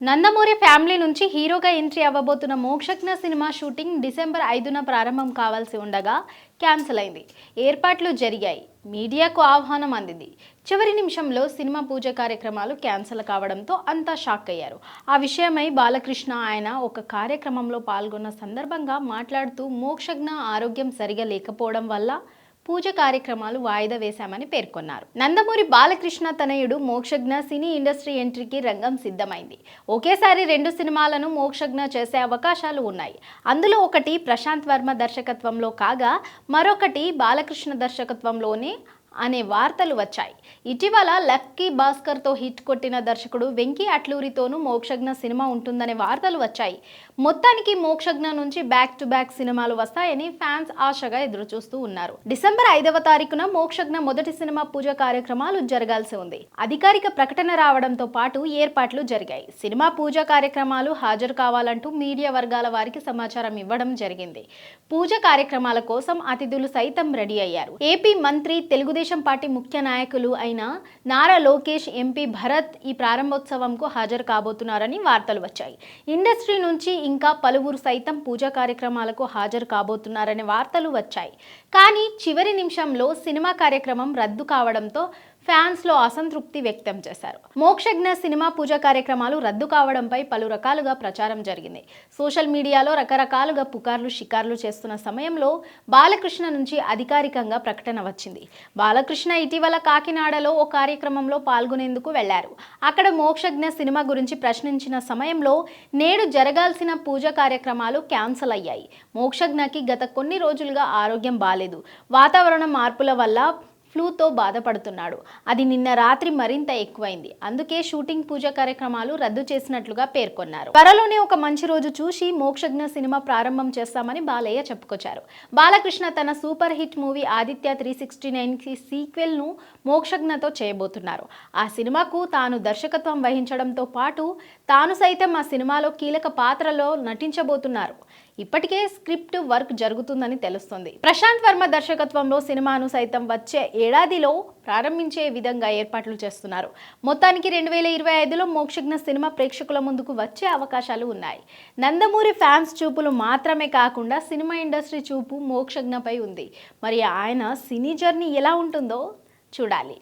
Nandamuri family నుంచి హీరోగా entry అవ్వబోతున్న మోక్షజ్ఞ సినిమా షూటింగ్ డిసెంబర్ 5న ప్రారంభం కావాల్సి ఉండగా క్యాన్సిల్ అయింది. ఏర్పాట్లు జరిగాయి, మీడియాకు ఆహ్వానం అందింది. చివరి నిమిషంలో సినిమా పూజ కార్యక్రమాలు క్యాన్సిల్ కావడంతో అంతా షాక్ అయ్యారు. ఆ విషయమై బాలకృష్ణ ఆయన ఒక కార్యక్రమంలో పాల్గొన్న సందర్భంగా మాట్లాడుతూ మోక్షజ్ఞ ఆరోగ్యం సరిగా లేకపోవడం వల్ల పూజ కార్యక్రమాలు వాయిదా వేశామని పేర్కొన్నారు. నందమూరి బాలకృష్ణ తనయుడు మోక్షజ్ఞ సినీ ఇండస్ట్రీ ఎంట్రీకి రంగం సిద్ధమైంది. ఒకేసారి 2 సినిమాలను మోక్షజ్ఞ చేసే అవకాశాలు ఉన్నాయి. అందులో ఒకటి ప్రశాంత్ వర్మ దర్శకత్వంలో కాగా మరొకటి బాలకృష్ణ దర్శకత్వంలోనే అనే వార్తలు వచ్చాయి. ఇటీవల లక్కీ భాస్కర్తో హిట్ కొట్టిన దర్శకుడు వెంకీ అట్లూరితోనూ మోక్షజ్ఞ సినిమా ఉంటుందనే వార్తలు వచ్చాయి. మొత్తానికి మోక్షజ్ఞ నుంచి బ్యాక్ టు బ్యాక్ సినిమాలు వస్తాయని ఫ్యాన్స్ ఆశగా ఎదురుచూస్తూ ఉన్నారు. డిసెంబర్ 5వ తారీఖున మోక్షజ్ఞ మొదటి సినిమా పూజ కార్యక్రమాలు జరగాల్సి ఉంది. అధికారిక ప్రకటన రావడంతో పాటు ఏర్పాట్లు జరిగాయి. సినిమా పూజ కార్యక్రమాలు హాజరు కావాలంటూ మీడియా వర్గాల వారికి సమాచారం ఇవ్వడం జరిగింది. పూజ కార్యక్రమాల కోసం అతిథులు సైతం రెడీ అయ్యారు. ఏపీ మంత్రి తెలుగుదేశం పార్టీ ముఖ్య నాయకులు అయిన నారా లోకేష్, ఎంపీ భరత్ ఈ ప్రారంభోత్సవంకు హాజరు కాబోతున్నారని వార్తలు వచ్చాయి. ఇండస్ట్రీ నుంచి ఇంకా పలువురు సైతం పూజా కార్యక్రమాలకు హాజరు కాబోతున్నారనే వార్తలు వచ్చాయి. కానీ చివరి నిమిషంలో సినిమా కార్యక్రమం రద్దు కావడంతో ఫ్యాన్స్ లో అసంతృప్తి వ్యక్తం చేశారు. మోక్షజ్ఞ సినిమా పూజ కార్యక్రమాలు రద్దు కావడంపై పలు రకాలుగా ప్రచారం జరిగింది. సోషల్ మీడియాలో రకరకాలుగా పుకార్లు షికార్లు చేస్తున్న సమయంలో బాలకృష్ణ నుంచి అధికారికంగా ప్రకటన వచ్చింది. బాలకృష్ణ ఇటీవల కాకినాడలో ఓ కార్యక్రమంలో పాల్గొనేందుకు వెళ్లారు. అక్కడ మోక్షజ్ఞ సినిమా గురించి ప్రశ్నించిన సమయంలో నేడు జరగాల్సిన పూజ కార్యక్రమాలు క్యాన్సిల్ అయ్యాయి. మోక్షజ్ఞకి గత కొన్ని రోజులుగా ఆరోగ్యం బాలేదు. వాతావరణ మార్పుల వల్ల ఫ్లూతో బాధపడుతున్నాడు. అది నిన్న రాత్రి మరింత ఎక్కువైంది. అందుకే షూటింగ్ పూజ కార్యక్రమాలు రద్దు చేసినట్లుగా పేర్కొన్నారు. త్వరలోనే ఒక మంచి రోజు చూసి మోక్షజ్ఞ సినిమా ప్రారంభం చేస్తామని బాలయ్య చెప్పుకొచ్చారు. బాలకృష్ణ తన సూపర్ హిట్ మూవీ ఆదిత్య 369కి సీక్వెల్ ను మోక్షజ్ఞతో చేయబోతున్నారు. ఆ సినిమాకు తాను దర్శకత్వం వహించడంతో పాటు తాను సైతం ఆ సినిమాలో కీలక పాత్రలో నటించబోతున్నారు. ఇప్పటికే స్క్రిప్ట్ వర్క్ జరుగుతుందని తెలుస్తుంది. ప్రశాంత్ వర్మ దర్శకత్వంలో సినిమాను సైతం వచ్చే ఏడాదిలో ప్రారంభించే విధంగా ఏర్పాట్లు చేస్తున్నారు. మొత్తానికి 2025లో మోక్షజ్ఞ సినిమా ప్రేక్షకుల ముందుకు వచ్చే అవకాశాలు ఉన్నాయి. నందమూరి ఫ్యాన్స్ చూపులు మాత్రమే కాకుండా సినిమా ఇండస్ట్రీ చూపు మోక్షజ్ఞపై ఉంది. మరి ఆయన సినీ జర్నీ ఎలా ఉంటుందో చూడాలి.